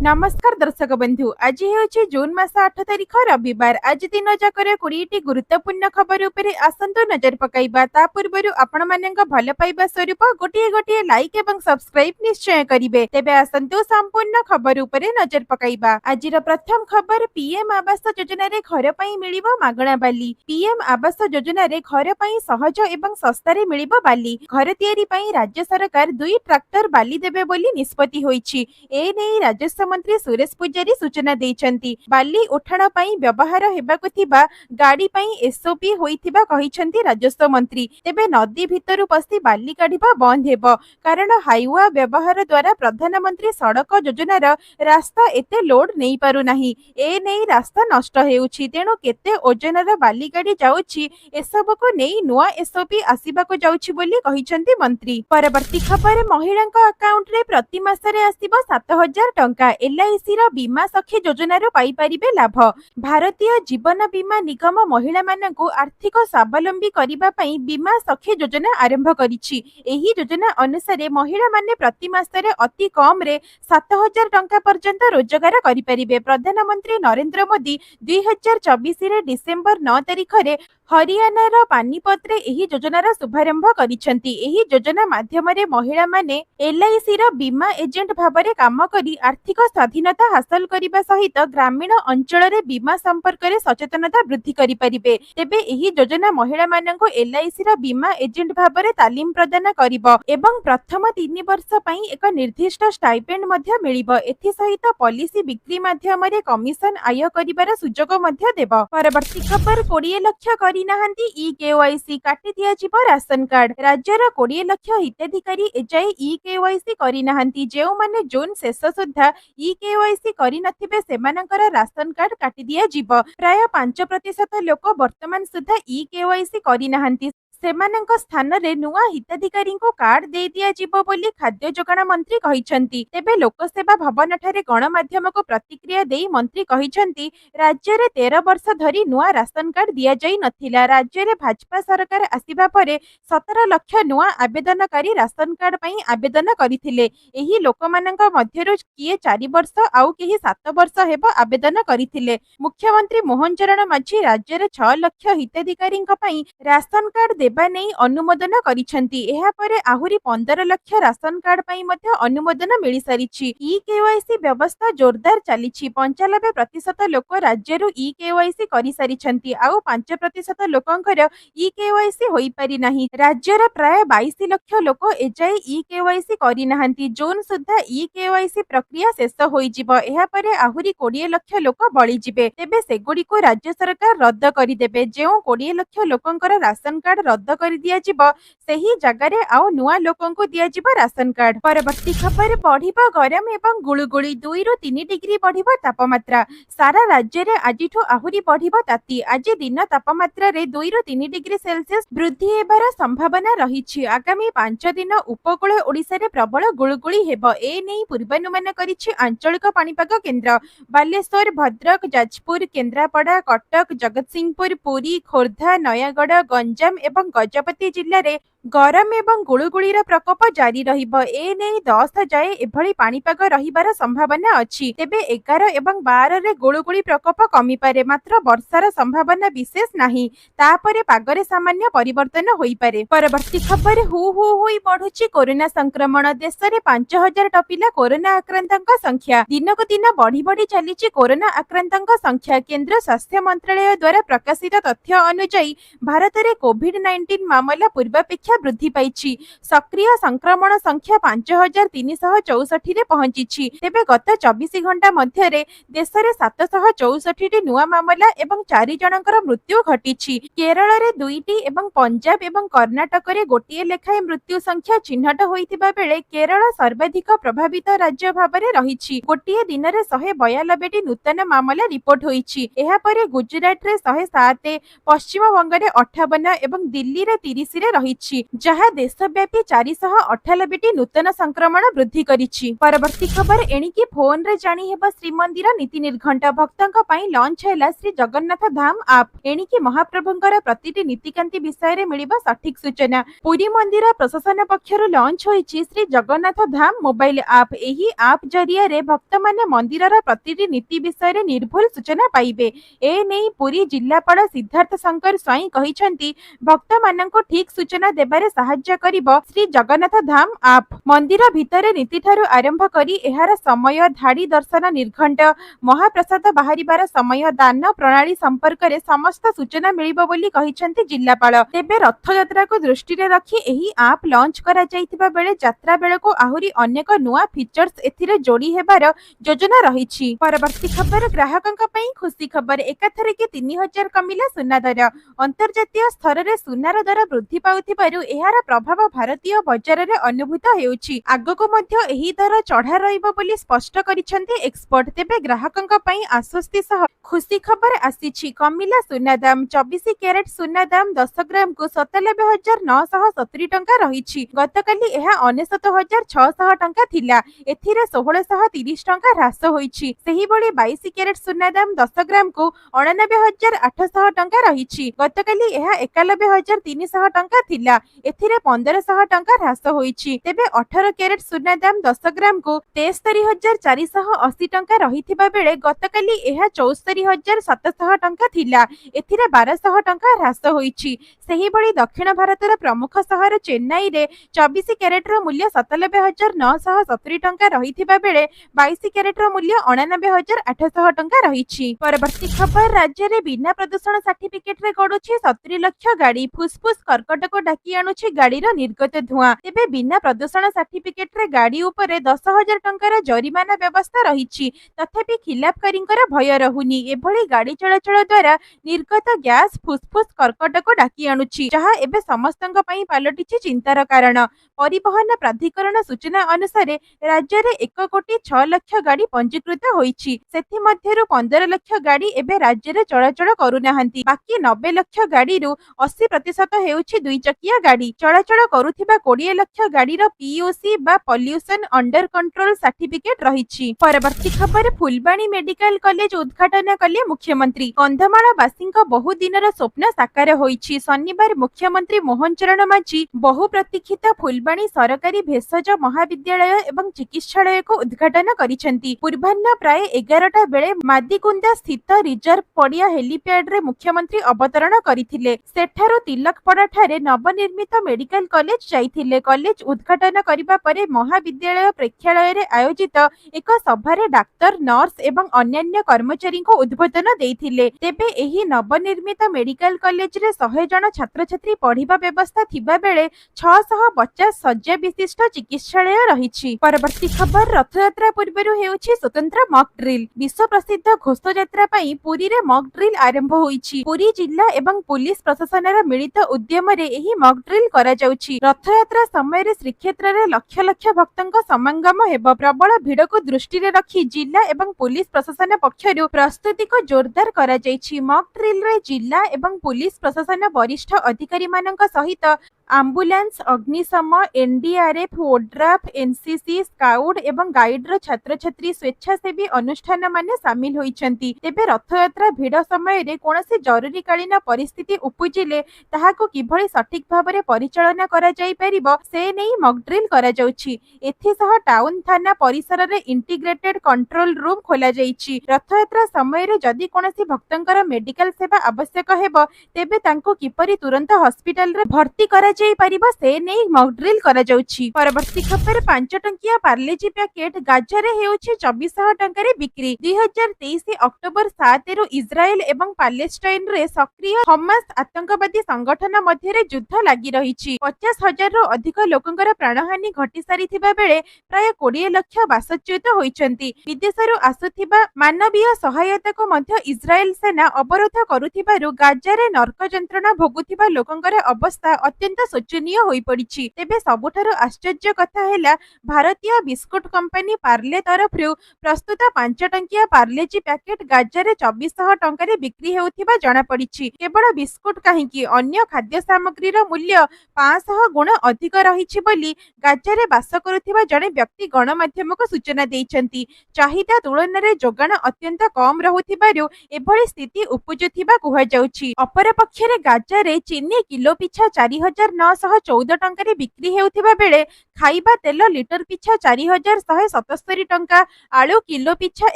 नमस्कार दर्शक बंधु आज हे जून मास 8 तारिख रविवार। आज दिन जाकर 20टी गुरुत्वपूर्ण खबर उपरे आसंतु नजर पकाइबा। ता पूर्व आपण मानक भल पाइबा स्वरूप गोटे गोटे लाइक एवं सब्सक्राइब निश्चय करिवे। तेबे आसंतु संपूर्ण खबर उपरे नजर पकाइबा। आजिर प्रथम खबर पीएम आवास योजना रे घर पई मिलिबो मागणा बाली। पीएम आवास योजना रे घर पई सहज एवं सस्ता रे मिलिबो बाली। घर तयारी पई राज्य सरकार 2 ट्रैक्टर बाली देबे बोली निष्पत्ति होईछि। ए नै राजस्व मंत्री सुरेश पुजारी सूचना देइछन्ति। बाली उठाण पई व्यवहार हेबाकु थिबा गाड़ी पई एसओपी होइथिबा कहिछन्ति राजस्व मंत्री। तेबे नदी भितरु पसी बाली काढिबा बंद हेबो, कारण हाईवा व्यवहार द्वारा प्रधानमंत्री सड़क योजनार रास्ता एते लोड नै पारु नाही। ए नै रास्ता नष्ट हेउछि, तेणु केते ओजनर बाली गाड़ी जाउछि एसबको नै नुआ एसओपी आसीबाको जाउछि बोली कहिछन्ति मंत्री। परवर्ती खबर महिलांक अकाउंट रे प्रति मासरे आसीबो 7000 टंका। एलआईसी रो बीमा सखी योजनार पाई परिबे लाभ। भारतीय जीवन बीमा निगम महिला मानकु आर्थिक स्वावलंबी करिबा पई बीमा सखी योजना आरंभ करिछि। एही योजना अनुसार महिला माने प्रति मासरे अति कम रे 7000 टंका पर्यंत रोजगार करि परिबे। प्रधानमंत्री नरेंद्र मोदी 2024 रे डिसेंबर 9 तारिख रे हरियाणार पानीपत रे एही योजनार शुभारंभ करिसेंति। एही योजना माध्यम रे महिला माने एलआईसी रो बीमा एजेंट भाबरे काम करी आर्थिक स्वाधीनता हासिल करिबा सहित ग्रामीण अंचल रे बीमा संपर्क रे सचेतनता वृद्धि करि परिबे। तेबे एही योजना महिला माननको एलआईसी रो बीमा एजेंट भाबरे तालीम प्रदान करिबो एवं प्रथम 3 वर्ष पई एक निर्दिष्ट स्टाइपेंड मध्ये मिलिबो। एथि सहित पॉलिसी बिक्री माध्यम रे कमिशन आय करिबार सुजोग मध्ये देबो। परवर्ती खबर 20 लाख करि नाहंती ई केवाईसी काटी दिया जिवो राशन कार्ड। राज्यर 20 लाख हिताधिकारी एजाए ई केवाईसी करि नाहंती। जेउ माने जून शेष सुद्धा ई केवाईसी करि नथिबे सेमानकर राशन कार्ड काटी दिया जिवो। प्राय 5% लोक वर्तमान सुद्धा ई केवाईसी करि नाहंती। सेमानंक स्थान रे नुआ हिताधिकारी को कार्ड दे दिया जिवो बोली खाद्य जोगाण मंत्री कहिसंती। तेबे लोकसेवा भवन ठारे गणमाध्यम को प्रतिक्रिया देई मंत्री कहिसंती, राज्य रे 13 वर्ष धरी नुआ राशन कार्ड दिया जाई नथिला। राज्य रे भाजपा सरकार आसीबा परे 17 लाख नुआ आवेदनकारी राशन कार्ड पई आवेदन करिथिले। एही लोकमानंक मध्यरु किए 4 वर्ष आउ केही 7 वर्ष हेबो आवेदन करिथिले। मुख्यमंत्री मोहन चरण माझी राज्य रे 6 लाख हिताधिकारी पई राशन कार्ड देबा नै अनुमोदन करिसेंती। एहा परे आहुरी 15 लाख राशन कार्ड पई मध्ये अनुमोदन मिली सारिछि। ई केवाईसी व्यवस्था जोरदार चलीछि। 95% लोक राज्यरु ई केवाईसी करि सारिछंती। आउ 5% लोकंकर ई केवाईसी होई पारि नाही। राज्यर प्राय 22 लाख लोक एजाए ई केवाईसी करि नाहंती। जून सुद्धा ई केवाईसी प्रक्रिया शेष होई जिवो। एहा परे आहुरी 20 लाख लोक बळी जिवे। तेबे सेगुडी को राज्य सरकार रद्द करि देबे। जेउ 20 लाख लोकंकर राशन कार्ड रद्द कर दिया जिवो सेही जगारे आउ नुआ लोकंकु दिया जिवो राशन कार्ड। परवर्ती खबर बढ़िबो गरम एवं गुळुगुळी। 2 रु 3 डिग्री बढ़िबो तापमात्रा। सारा राज्य रे आजिठु आहुरी बढ़िबो ताती। आज दिन तापमात्रा रे 2 रु 3 डिग्री सेल्सियस वृद्धि हेबार संभावना रहिछि। आगामी 5 दिन उपकूल ओडिसा रे प्रबल गुळुगुळी हेबो। ए नै पूर्वानुमान करिछि आंचलिक पाणीपाग केन्द्र। बालेश्वर, भद्रक, जाजपुर, केन्द्रापड़ा, कटक, जगतसिंहपुर, पुरी, खोर्धा, नयागढ़, गंजाम एवं गजपति जिल्ला रे गरम एवं गुळुगुळीर प्रकोप जारी रहिबो। ए नै 10 जाए एभली पाणीपाग रहिबार संभावना अछि। तेबे 11 एवं 12 रे गुळुगुळी प्रकोप कमी पारे, मात्र वर्षार संभावना विशेष नाही। तापरे पागरे सामान्य परिवर्तन होई पारे। परवर्ती खबर हु हु होई बढ़ुछि कोरोना संक्रमण। देश रे 5000 टपिला कोरोना आक्रांतक संख्या। दिनकु दिन बढ़ी बढ़ी चलीछि कोरोना आक्रांतक संख्या। केंद्र स्वास्थ्य मंत्रालय द्वारा प्रकाशित तथ्य अनुसार भारत रे कोविड-19 मामला पूर्वापेक्षा वृद्धि पाइछि। सक्रिय संक्रमण संख्या 5364 रे पहुंची। तेबे गत 24 घंटा मध्य रे देश रे 764 टी नुआ मामला एवं 4 जनकर मृत्यु घटिछि। केरल रे 2टी एवं पंजाब एवं कर्नाटक रे गोटिए लेखाए मृत्यु संख्या चिन्हट होइतिबा बेले केरल सर्वाधिक प्रभावित राज्य भाबरे रहिछि। गोटिए दिन रे 192 टी नूतन मामला रिपोर्ट होइछि। एहा परे गुजरात रे 107, पश्चिम बंग रे 58 एवं दिल्ली रे 30 रे रहिछि। जहाँ देशव्यापी 498टी नूतन संक्रमण वृद्धि करिछि। परवर्ती खबर एणिकी फोन रे जानी हेबा श्रीमंदिर नीति निर्घंट भक्तों पई लॉन्च हैला श्री जगन्नाथ धाम आप एणिकी महाप्रभुंकर प्रतिटी नीतिकांति विषय रे मिलिबा सठिक सूचना। पुरी मंदिर प्रशासन पक्षरु लॉन्च होईछि श्री जगन्नाथ धाम मोबाइल आप। एही आप जरिया रे भक्त माने मंदिरर प्रतिटी नीति विषय रे निर्भुल सूचना पाइबे। ए नै पुरी जिल्लापाल सिद्धार्थ शंकर स्वाई कहिसंती भक्त माननको ठीक सूचना देबारे सहाय्य करिबो श्री जगन्नाथ धाम आप। मंदिर भितरे नीति ठारू आरंभ करी एहार समय धाड़ी दर्शन निर्घंट महाप्रसाद बाहरिबार समय दान प्रणाली संपर्क रे समस्त सूचना मिलिबो बोली कहिसंती जिल्लापाल। तेबे रथ यात्रा को दृष्टि रे रखी एही आप लॉन्च करा जाइतिबा बेले यात्रा बेलको आहुरी अनेक नुआ फीचर्स एथिरे जोड़ी हेबार योजना रहिछि। परवर्ती खबर ग्राहकंक पई खुशी खबर एकाथरे के 3000 कमिला सुना दर। अंतर्जातीय स्तर रे सुनार दर वृद्धि पाउथिबारु एहार प्रभाव भारतीय बजार रे अनुभूत हेउछि। आगको मध्य एही दर चढ़ा रहिबो बोली स्पष्ट करिसंती एक्सपर्ट। तेबे ग्राहकंक पई आश्वस्ति सह खुशी खबर आसीछि। कमिला सुना दाम 24 कैरेट सुना दाम 10 ग्राम को 97,970 टंका रहिछि। गतकाली एहा 69,600 टंका थिला। एथिरे 1630 टंका ह्रास होईछि। सेही बळी 22 कैरेट सुना दाम 10 ग्राम को 89,800 टंका रहिछि। गतकाली एहा 91,300 टंका थिला। एथिरे 1500 टंका ह्रास होईछि। तेबे 18 कैरेट सुना दाम 10 ग्राम को 73,480 टंका रहिथिबा बेले गतकाली एहा 74,700 टंका थिला। एथिरे 1200 टंका ह्रास होईछि। सेही बळी दक्षिण भारतर प्रमुख शहर चेन्नई रे 24 कैरेट रो मूल्य 97,970 टंका रहिथिबा बेले 22 कैरेट रो मूल्य 89,800 टंका रहिछि। परवर्ती खबर राज्य रे बिना प्रदूषण सर्टिफिकेट रे गडुछि 70 लाख गाड़ी। फुसफुस कर्कट को डाकी आनुछि गाड़ीर निर्गत धुआं। तेबे बिना प्रदूषण सर्टिफिकेट रे गाड़ी उपरे 10,000 टंकार जरिमाना व्यवस्था रहिछि। तथापि खिलाफकारींकर भय रहुनी। एभली गाड़ी चलाचल द्वारा निर्गत गैस फुसफुस कर्कट को डाकी आनुछि जहाँ एबे समस्तंक पई पालटिछि चिंतार कारण। परिवहन प्राधिकरण सूचना अनुसार राज्य रे 1,06,00,000 गाड़ी पंजीकृत होईछि। सेथि मध्यरु 15 लाख गाड़ी एबे राज्य रे चलाचल करूनाहांती। बाकी 90 लाख गाड़ी रु 80% हेउछि दुई चकिया गाड़ी। चलाचल करूथिबा 20 लाख गाड़ीर पीयूसी बा पॉल्यूशन अंडर कंट्रोल सर्टिफिकेट रहिछि। परवर्ती खबर फुलबाणी मेडिकल कॉलेज उद्घाटन कले मुख्यमंत्री। कंधमाल वासींक बहु दिनर स्वप्न साकार होईछि। शनिवार मुख्यमंत्री मोहन चरण माझी बहु प्रतीक्षित फुलबाणी सरकारी भेषज महाविद्यालय एवं चिकित्सालय को उद्घाटन करिसेंती। पूर्वाह्न प्राय 11टा बेले मादिकुंदा स्थित रिजर्व पड़िया हेलीपैड रे मुख्यमंत्री अवतरण करिथिले। सेठारो तिलकपड़ा ठारे नवनिर्मित मेडिकल कॉलेज जाइथिले। कॉलेज उद्घाटन करिबा परे महाविद्यालय प्रेक्षालय रे आयोजित एक सभारे डाक्तर नर्स एवं अन्यान्य कर्मचारी को उद्बोधन देइथिले। तेबे एही नवनिर्मित मेडिकल कॉलेज रे 100 जन छात्र छात्री पढ़िबा व्यवस्था थिबा बेले 650 शଯ୍या विशिष्ट चिकित्सालय रहिछि। परवर्ती खबर रथयात्रा पूर्वरु हेउछि स्वतंत्र मॉक ड्रिल। विश्व प्रसिद्ध घोषयात्रा पई पुरी रे मॉक ड्रिल आरंभ होईछि। पुरी जिल्ला एवं पुलिस प्रशासनर मिलित उद्यम रे एही मॉक ड्रिल करा जाउछि। रथयात्रा समय रे श्रीक्षेत्र रे लक्ष लक्ष भक्तंक समागम हेबो। प्रबल भिड़ को दृष्टि रे रखी जिल्ला एवं पुलिस प्रशासन पक्षरु प्रस्तुति को जोरदार करा जाइछि। मॉक ड्रिल रे जिल्ला एवं पुलिस प्रशासन वरिष्ठ अधिकारी मानक सहित आम्बुलांस अग्निशम एनडीआरएफ ओड्राफ एनसीसी स्काउट एवं गाइड छात्र छात्री स्वेच्छासेवी अनुष्ठान माने सामिल होइछंती। तेबे रथयात्रा भिड़ समय रे कोनोसी जरूरीकालीन परिस्थिति उपजिले ताहाको किभଳି सठिक भाबरे परिचालना करा जाई परिबो से नै मॉक ड्रिल करा जाउछि। एथि सह टाउन थाना परिसर रे इंटीग्रेटेड कंट्रोल रूम खोला जाइछि। रथयात्रा समय रे जदि कोनोसी भक्तंकर मेडिकल सेवा आवश्यक हेबो तेबे तांको किपरि तुरंत हॉस्पिटल रे भर्ती करा जाई परिबो से नै मॉक ड्रिल करा जाउछि। परवर्ती खबर 5 टंकिया पार्लेजी पैकेट गाजर हेउछि 2400 टंका रे बिक्री। 2023 अक्टोबर 7 रु इस्राएल एवं पैलेस्टाइन रे सक्रिय हमास आतंकवादी संगठन मध्य रे युद्ध लागि रहिछि। 50,000 रु अधिक लोकंकर प्राणहानि घटी सारिथिबा बेले प्राय 20 लाख बासच्युत होइछंती। विदेशरु आसुथिबा मानवीय सहायता को मध्य इस्राएल सेना अवरोध करुथिबारु गाजारे नर्क जंत्रणा भोगुथिबा लोकंकर अवस्था अत्यंत शोचनीय होई पड़िछि। तेबे सबुठारु आश्चर्य कथा हैला भारतीय बिस्कुट कंपनी पार्ले तरफरु प्रस्तुत 5 टंकिया पार्लेजी पैकेट गाजारे 2400 टंका रे बिक्री हेउथिबा जणा पड़िछि। केवल बिस्कुट काहींकि अन्य खाद्य सामग्रीर मूल्य ମୂଲ୍ୟ 500 ଗୁଣ ଅଧିକ ରହିଛି ବୋଲି ଗାଜାରେ ବାସ କରୁଥିବା ଜଣେ ବ୍ୟକ୍ତି ଗଣମାଧ୍ୟମକୁ ସୂଚନା ଦେଇଛନ୍ତି। ଚାହିଦା ତୁଳନାରେ ଯୋଗାଣ ଅତ୍ୟନ୍ତ କମ୍ ରହୁଥିବାରୁ ଏଭଳି ସ୍ଥିତି ଉପୁଜୁଥିବା କୁହାଯାଉଛି। ଅପରପକ୍ଷରେ ଗାଜାରେ ଚିନି କିଲୋ ପିଛା 4,914 ଟଙ୍କାରେ ବିକ୍ରି ହେଉଥିବା ବେଳେ ଖାଇବା ତେଲ ଲିଟର ପିଛା 4,177 ଟଙ୍କା, ଆଳୁ କିଲୋ ପିଛା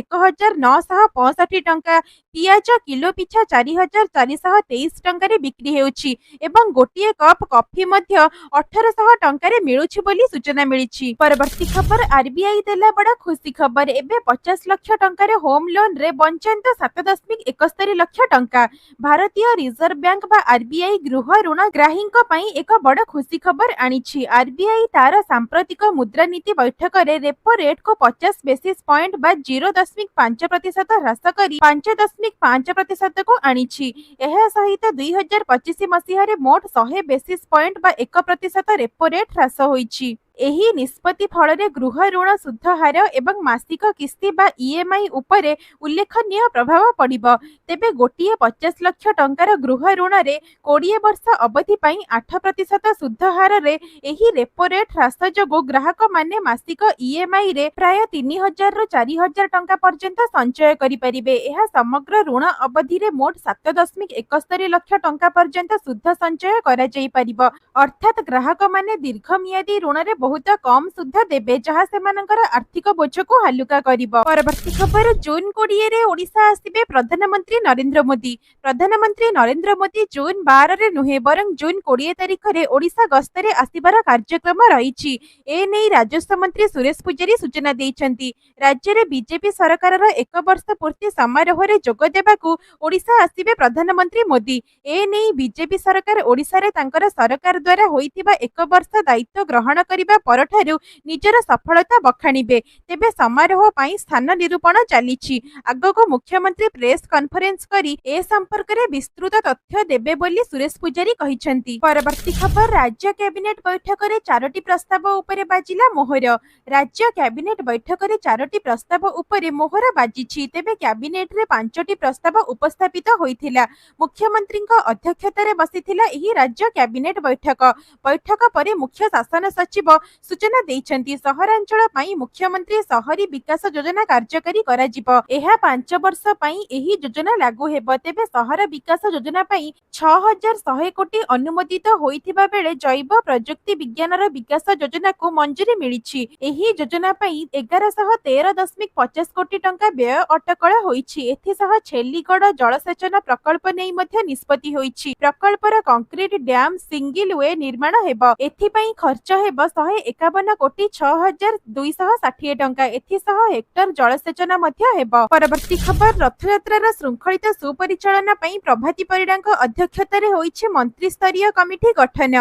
1,965 ଟଙ୍କା, ପିଆଜ କିଲୋ ପିଛା 4,423 ଟଙ୍କାରେ ବିକ୍ରି ହେଉଛି ଏବଂ ଗୋଟିଏ କପ୍ କଫି ମଧ୍ୟ 1,800 ଟଙ୍କାରେ ମିଳୁଛି ବୋଲି ସୂଚନା ମିଳିଛି। ପରବର୍ତ୍ତୀ ଖବର, ଆରବିଆଇ ଦେଲା ବଡ଼ ଖୁସି ଖବର। ଏବେ 50 ଲକ୍ଷ ଟଙ୍କାର ହୋମ୍ ଲୋନରେ ବଞ୍ଚାନ୍ତ 7.71 ଲକ୍ଷ ଟଙ୍କା। ଭାରତୀୟ ରିଜର୍ଭ ବ୍ୟାଙ୍କ ବା ଆରବିଆଇ ଗୃହ ଋଣ ଗ୍ରାହୀଙ୍କ ପାଇଁ ଏକ ବଡ଼ ଖୁସି ଖବର ଆଣିଛି। ଆରବିଆଇ ତାର ସାମ୍ପ୍ରତିକ ମୁଦ୍ରାନୀତି ବୈଠକରେ ରେପୋ ରେଟ୍କୁ 50 ବେସିସ୍ ପଏଣ୍ଟ ବା 0.5% ହ୍ରାସ କରି 5.5% ଆଣିଛି। ଏହା ସହିତ 2025 ମସିହାରେ ମୋଟ 100 ବେସିସ୍ ପଏଣ୍ଟ ବା 1% ରେପୋ ରେଟ୍ ହ୍ରାସ ହୋଇଛି। ଏହି ନିଷ୍ପତ୍ତି ଫଳରେ ଗୃହ ଋଣ ସୁଧ ହାର ଏବଂ ମାସିକ କିସ୍ତି ବା ଇଏମ୍ଆଇ ଉପରେ ଉଲ୍ଲେଖନୀୟ ପ୍ରଭାବ ପଡ଼ିବ। ତେବେ ଗୋଟିଏ 50 ଲକ୍ଷ ଟଙ୍କାର ଗୃହ ଋଣରେ 20 ବର୍ଷ ଅବଧି ପାଇଁ 8% ସୁଧ ହାରରେ ଏହି ରେପୋ ରେଟ୍ ହ୍ରାସ ଯୋଗୁଁ ଗ୍ରାହକମାନେ ମାସିକ ଇଏମ୍ଆଇରେ ପ୍ରାୟ 3,000ରୁ 4,000 ଟଙ୍କା ପର୍ଯ୍ୟନ୍ତ ସଞ୍ଚୟ କରିପାରିବେ। ଏହା ସମଗ୍ର ଋଣ ଅବଧିରେ ମୋଟ 7.71 ଲକ୍ଷ ଟଙ୍କା ପର୍ଯ୍ୟନ୍ତ ସୁଧ ସଞ୍ଚୟ କରାଯାଇପାରିବ। ଅର୍ଥାତ୍ ଗ୍ରାହକମାନେ ଦୀର୍ଘମିଆଦୀ ଋଣରେ ବହୁତ କମ୍ ସୁଧ ଦେବେ, ଯାହା ସେମାନଙ୍କର ଆର୍ଥିକ ବୋଝକୁ ହାଲୁକା କରିବ। ପରବର୍ତ୍ତୀ ଖବର, ଜୁନ୍ 20ରେ ଓଡ଼ିଶା ଆସିବେ ପ୍ରଧାନମନ୍ତ୍ରୀ ନରେନ୍ଦ୍ର ମୋଦି। ପ୍ରଧାନମନ୍ତ୍ରୀ ନରେନ୍ଦ୍ର ମୋଦି ଜୁନ୍ 12ରେ ନୁହେଁ ବରଂ ଜୁନ୍ 20 ତାରିଖରେ ଓଡ଼ିଶା ଗସ୍ତରେ ଆସିବାର କାର୍ଯ୍ୟକ୍ରମ ରହିଛି। ଏନେଇ ରାଜସ୍ୱ ମନ୍ତ୍ରୀ ସୁରେଶ ପୂଜାରୀ ସୂଚନା ଦେଇଛନ୍ତି। ରାଜ୍ୟରେ ବିଜେପି ସରକାରର 1 ବର୍ଷ ପୂର୍ତ୍ତି ସମାରୋହରେ ଯୋଗ ଦେବାକୁ ଓଡ଼ିଶା ଆସିବେ ପ୍ରଧାନମନ୍ତ୍ରୀ ମୋଦି। ଏନେଇ ବିଜେପି ସରକାର ଓଡ଼ିଶାରେ ତାଙ୍କର ସରକାର ଦ୍ୱାରା ହୋଇଥିବା 1 ବର୍ଷ ଦାୟିତ୍ୱ ଗ୍ରହଣ କରିବା ପରଠାରୁ ନିଜର ସଫଳତା ବଖାଣିବେ। ତେବେ ସମାରୋହ ପାଇଁ ସ୍ଥାନ ନିରୂପଣ ଚାଲିଛି। ଆଗକୁ ମୁଖ୍ୟମନ୍ତ୍ରୀ ପ୍ରେସ୍ କନଫରେନ୍ସ କରି ଏ ସମ୍ପର୍କରେ ବିସ୍ତୃତ ତଥ୍ୟ ଦେବେ ବୋଲି ସୁରେଶ ପୂଜାରୀ କହିଛନ୍ତି। ପରବର୍ତ୍ତୀ ଖବର, ରାଜ୍ୟ କ୍ୟାବିନେଟ ବୈଠକରେ 4ଟି ପ୍ରସ୍ତାବ ଉପରେ ବାଜିଲା ମୋହର। ରାଜ୍ୟ କ୍ୟାବିନେଟ ବୈଠକରେ 4ଟି ପ୍ରସ୍ତାବ ଉପରେ ମୋହର ବାଜିଛି। ତେବେ କ୍ୟାବିନେଟରେ 5ଟି ପ୍ରସ୍ତାବ ଉପସ୍ଥାପିତ ହୋଇଥିଲା। ମୁଖ୍ୟମନ୍ତ୍ରୀଙ୍କ ଅଧ୍ୟକ୍ଷତାରେ ବସିଥିଲା ଏହି ରାଜ୍ୟ କ୍ୟାବିନେଟ ବୈଠକ। ବୈଠକ ପରେ ମୁଖ୍ୟ ଶାସନ ସଚିବ ସୂଚନା ଦେଇଛନ୍ତି, ସହରାଞ୍ଚଳ ପାଇଁ ମୁଖ୍ୟମନ୍ତ୍ରୀ ସହରୀ ବିକାଶ ଯୋଜନା କାର୍ଯ୍ୟକାରୀ କରାଯିବ। ଏହା 5 ବର୍ଷ ପାଇଁ ଏହି ଯୋଜନା ଲାଗୁ ହେବ। ତେବେ ସହର ବିକାଶ ଯୋଜନା ପାଇଁ 6,100 କୋଟି ଅନୁମୋଦିତ ହୋଇଥିବା ବେଳେ ଜୈବ ପ୍ରଯୁକ୍ତି ବିଜ୍ଞାନର ବିକାଶ ଯୋଜନାକୁ ମଞ୍ଜୁରୀ ମିଳିଛି। ଏହି ଯୋଜନା ପାଇଁ 1,113.50 କୋଟି ଟଙ୍କା ବ୍ୟୟ ଅଟକଳ ହୋଇଛି। ଏଥିସହ ଛେଲିଗଡ଼ ଜଳସେଚନ ପ୍ରକଳ୍ପ ନେଇ ମଧ୍ୟ ନିଷ୍ପତ୍ତି ହୋଇଛି। ପ୍ରକଳ୍ପର କଂକ୍ରିଟ ଡ୍ୟାମ୍ ସିଙ୍ଗଲ ୱେ ନିର୍ମାଣ ହେବ। ଏଥିପାଇଁ ଖର୍ଚ୍ଚ ହେବ 151,06,260 ଟଙ୍କା। ଏଥିସହ ହେକ୍ଟର ଜଳସେଚନ ମଧ୍ୟ ହେବ। ପରବର୍ତ୍ତୀ ଖବର, ରଥଯାତ୍ରାର ଶୃଙ୍ଖଳିତ ସୁପରିଚାଳନା ପାଇଁ ପ୍ରଭାତୀ ପରିଡ଼ାଙ୍କ ଅଧ୍ୟକ୍ଷତାରେ ହୋଇଛି ମନ୍ତ୍ରୀସ୍ତରୀୟ କମିଟି ଗଠନ।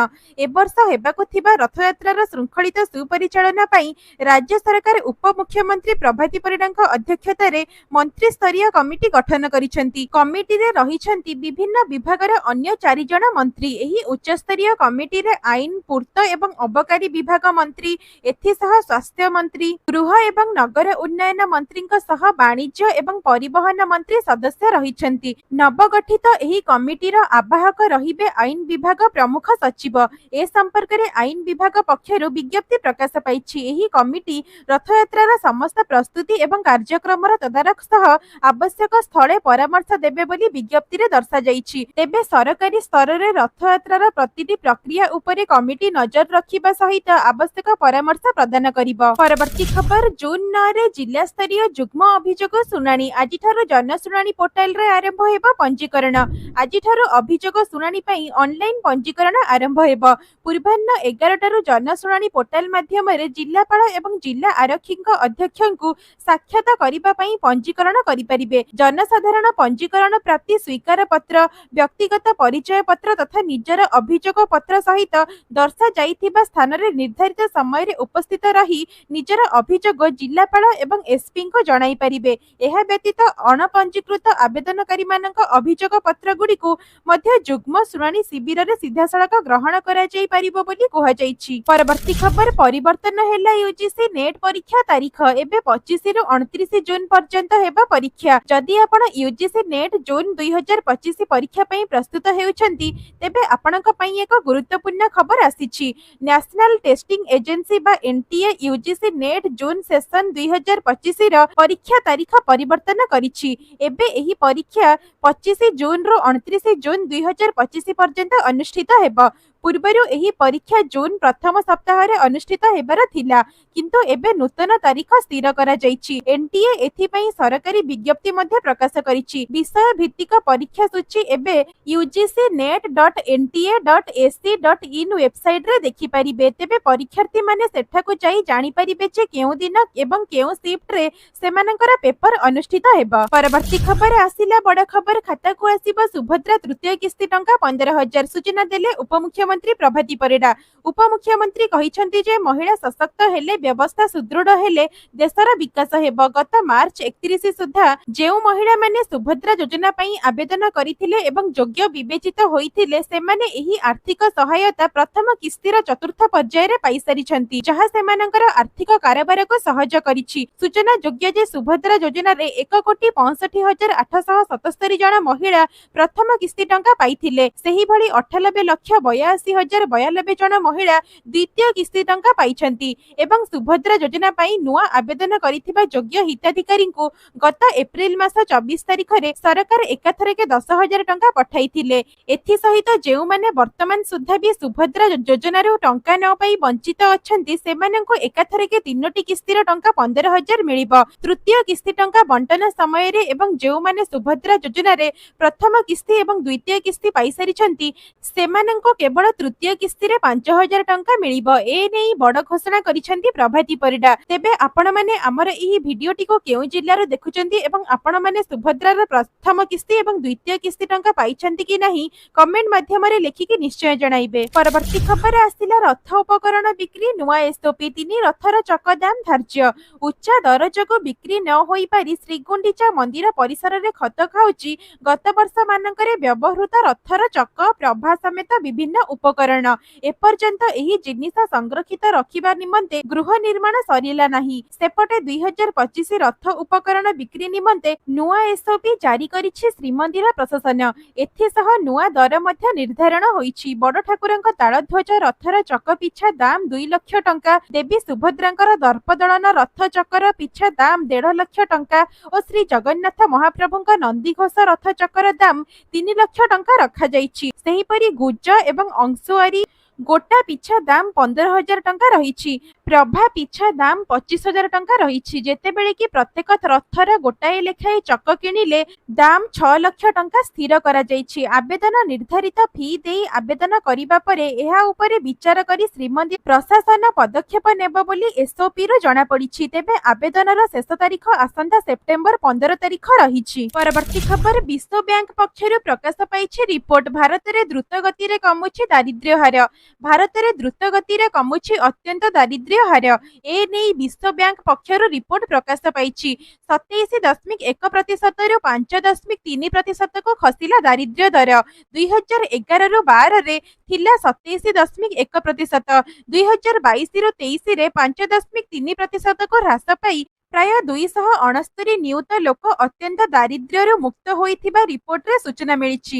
ଏବର୍ଷ ହେବାକୁ ଥିବା ରଥଯାତ୍ରାର ଶୃଙ୍ଖଳିତ ସୁପରିଚାଳନା ପାଇଁ ରାଜ୍ୟ ସରକାର ଉପମୁଖ୍ୟମନ୍ତ୍ରୀ ପ୍ରଭାତୀ ପରିଡ଼ାଙ୍କ ଅଧ୍ୟକ୍ଷତାରେ ମନ୍ତ୍ରୀସ୍ତରୀୟ କମିଟି ଗଠନ କରିଛନ୍ତି। କମିଟିରେ ରହିଛନ୍ତି ବିଭିନ୍ନ ବିଭାଗର ଅନ୍ୟ 4 ଜଣ ମନ୍ତ୍ରୀ। ଏହି ଉଚ୍ଚସ୍ତରୀୟ କମିଟିରେ ଆଇନ, ପୂର୍ତ୍ତ ଏବଂ ଅବକାରୀ ବିଭାଗ ମନ୍ତ୍ରୀ, ଏଥିସହ ସ୍ୱାସ୍ଥ୍ୟ ମନ୍ତ୍ରୀ, ଗୃହ ଏବଂ ନଗର ଉନ୍ନୟନ ମନ୍ତ୍ରୀଙ୍କ ସହ ବାଣିଜ୍ୟ ଏବଂ ପରିବହନ ମନ୍ତ୍ରୀ ସଦସ୍ୟ ରହିଛନ୍ତି। ନବଗଠିତ ଏହି କମିଟିର ଆବାହକ ରହିବେ ଆଇନ ବିଭାଗ ପ୍ରମୁଖ ସଚିବ। ଏ ସମ୍ପର୍କରେ ଆଇନ ବିଭାଗ ପକ୍ଷରୁ ବିଜ୍ଞପ୍ତି ପ୍ରକାଶ ପାଇଛି। ଏହି କମିଟି ରଥଯାତ୍ରାର ସମସ୍ତ ପ୍ରସ୍ତୁତି ଏବଂ କାର୍ଯ୍ୟକ୍ରମର ତଦାରଖ ସହ ଆବଶ୍ୟକ ସ୍ଥଳେ ପରାମର୍ଶ ଦେବେ ବୋଲି ବିଜ୍ଞପ୍ତିରେ ଦର୍ଶାଯାଇଛି। ତେବେ ସରକାରୀ ସ୍ତରରେ ରଥଯାତ୍ରାର ପ୍ରତିଟି ପ୍ରକ୍ରିୟା ଉପରେ କମିଟି ନଜର ରଖିବା ସହିତ ଆବଶ୍ୟକ ପରାମର୍ଶ ପ୍ରଦାନ କରିବ। ପରବର୍ତ୍ତୀ ଖବର, ଜୁନ୍ 9ରେ ଜିଲ୍ଲାସ୍ତରୀୟ ଯୁଗ୍ମ ଅଭିଯୋଗ ଶୁଣାଣି। ଆଜିଠାରୁ ଜନଶୁଣାଣି ପୋର୍ଟାଲରେ ଆରମ୍ଭ ହେବ ପଞ୍ଜୀକରଣ। ଆଜିଠାରୁ ଅଭିଯୋଗ ଶୁଣାଣି ପାଇଁ ଅନଲାଇନ ପଞ୍ଜୀକରଣ ଆରମ୍ଭ ହେବ। ପୂର୍ବାହ୍ନ 11ଟାରୁ ଜନଶୁଣାଣି ପୋର୍ଟାଲ ମାଧ୍ୟମରେ ଜିଲ୍ଲାପାଳ ଏବଂ ଜିଲ୍ଲା ଆରକ୍ଷୀଙ୍କ ଅଧ୍ୟକ୍ଷଙ୍କୁ ସାକ୍ଷାତ କରିବା ପାଇଁ ପଞ୍ଜୀକରଣ କରିପାରିବେ। ଜନସାଧାରଣ ପଞ୍ଜୀକରଣ ପ୍ରାପ୍ତି ସ୍ୱୀକାର ପତ୍ର, ବ୍ୟକ୍ତିଗତ ପରିଚୟ ପତ୍ର ତଥା ନିଜର ଅଭିଯୋଗ ପତ୍ର ସହିତ ଦର୍ଶାଯାଇଥିବା ସ୍ଥାନରେ ନିର୍ଦ୍ଧାରିତ निर्धारित समय उपस्थित रही निजर अभियोग जिलापाल एवं एसपी को जणाई पारिबे। एहा व्यतीत अणपंजीकृत आवेदनकारी मानक अभियोग पत्र गुड़िकु मध्य जुग्म शुणाणी शिविर रे सीधासळख ग्रहण करा जाई पारिबो बोली कुहा जाईछि। परवर्ती खबर परिवर्तन हैला यूजीसी नेट परीक्षा तारीख एबे 25 रु 29 जून पर्यंत हेबा परीक्षा। जदि आपण यूजीसी नेट जून 2025 परीक्षा पई प्रस्तुत हेउछंती तेबे आपणक पई एक गुरुत्वपूर्ण खबर आसीछि। नेशनल टेस्टिंग एजेंसी बा एनटीए यूजीसी नेट जून सेशन 2025 रो परीक्षा तारीख परिवर्तन करिछि। एबे एही परीक्षा 25 जून रो 29 जून 2025 पर्यंत अनुष्ठित हेबो। पूर्वरु एही परीक्षा जून प्रथम सप्ताह रे अनुष्ठित हेबार थिला किंतु एबे नूतन तारीख स्थिर करा जाईछि। एनटीए एथि पई सरकारी विज्ञप्ति मध्ये प्रकाश करिछि। विषय भित्तिक परीक्षा सूची एबे ugcnet.nta.ac.in वेबसाइट रे देखि परिबे। तेबे परीक्षार्थी माने सेठाकु जाई जानि परिबे जे केउ दिन एवं केउ शिफ्ट रे सेमानकर पेपर अनुष्ठित हेबो। परवर्ती खबर आसिला बड़ खबर खाता को आसीबो सुभद्रा तृतीय किस्ती टंका 15,000 सूचना देले उपमुख्यमंत्री प्रभाती परिडा। उपमुख्यमंत्री कहिसंती जे महिला सशक्त हेले व्यवस्था सुदृढ़ हेले देशर विकास हेबो। गत मार्च 31 सुधा जेउ महिला माने सुभद्रा योजना पई आवेदन करिथिले एवं योग्य विवेचित होइथिले सेमाने एही आर्थिक सहायता प्रथम किस्तीर चतुर्थ पर्याय रे पाई सारिछंती जहा सेमानकर आर्थिक कारोबार को सहज करिछि। सूचना योग्य जे सुभद्रा योजना रे 1,65,877 जन महिला प्रथम किस्ती टंका पाइथिले। सेही भली 98,82,092 जन महिला द्वितीय किस्ती टंका पाइछंती एवं सुभद्रा योजना पई नुआ आवेदन करिथिबा योग्य हिताधिकारी को गत एप्रिल मास 24 तारिख रे सरकार एकाथरके 10,000 टंका पठाइथिले। एथि सहित जेउ माने वर्तमान सुद्धा भी सुभद्रा योजना रे टंका न पाई वंचित अछंती सेमानंको एकाथरके तीनोटी किस्तीर टंका 15,000 मिलिबो। तृतीय किस्ती टंका बंटन समय रे एवं जेउ माने सुभद्रा योजना रे प्रथम किस्ती एवं द्वितीय किस्ती पाई सारिछंती सेमानंको केवल तृतीय किस्ती रे 5,000 टंका मिलिबो। ए नेई बड़ घोषणा करिछंती प्रभाती परिडा। तेबे आपण माने हमर एही भिडियोटी को केउ जिल्ला रे देखुचंती एवं आपण माने सुभद्रा रे प्रथम किस्ती एवं द्वितीय किस्ती टंका पाइछंती कि नाही कमेंट माध्यम रे लेखिकि निश्चय जणाइबे। परवर्ती खबर आसिला रथ उपकरण बिक्री नुआ एसओपी 3 रथर चक दाम धार्य। उच्च दर जोगु बिक्री न होई पारी श्रीगुंडीचा मंदिर परिसर रे खत खाउची गत वर्ष मानकरे व्यवहृत रथर चक प्रभा समेत विभिन्न उपकरण। एपर्यंत एही जिनिस संरक्षित रखिबा निमंते गृह निर्माण सरिला नाही। सेपटे 2025 रथ उपकरण बिक्री निमंते नुआ एसओपी जारी करिछि श्रीमंदिर प्रशासन। एथि सह नुआ दर मध्य निर्धारण होईछि। बड़ ठाकुरंक तालध्वज रथर चक पिछा दाम 2 लाख टंका, देवी सुभद्रांकर दर्पदलन रथ चकर पिछा दाम 1.5 लाख टंका और श्री जगन्नाथ महाप्रभुंक नंदीघोष रथ चकर दाम 3 लाख टंका रखा जाईछि। सेहीपरि गुज एवं अंशुआरी गोटा पिछा दाम 15,000 टंका रही। प्रभा पिछा दाम 25,000 टंका रही। जेतेबेले कि प्रत्येक रथर गोटाए लेखाए चक किणिले दाम 6 लाख टंका स्थिर करा जाईछि। आवेदन निर्धारित फी देई आवेदन करिबा परे एहा उपरे विचार करी श्रीमंदिर प्रशासन पदक्षेप नेबो बोली एसओपी रो जणा पड़िछि। तेबे आवेदनर शेष तारीख आसंता सेप्टेम्बर 15 तारीख रहिछि। परवर्ती खबर विश्व बैंक पक्षरु प्रकाश पाइछि रिपोर्ट। भारत रे द्रुत गति रे कमुछि दारिद्र्य हार। भारत में द्रुत गति रे कमुछि अत्यंत दारिद्र्य हार। ए नै विश्व बैंक पक्षरु रिपोर्ट प्रकाश पाइछि। 27.1% रु 5.3% को खसिला दारिद्र्य दर। 2011 रु 12 रे थिला 27.1%। 2022 रु 23 रे 5.3% को ह्रास पाई प्राय 269 नियुत लोक अत्यंत दारिद्र्य मुक्त होइथिबा रिपोर्ट रे सूचना मिलिछि।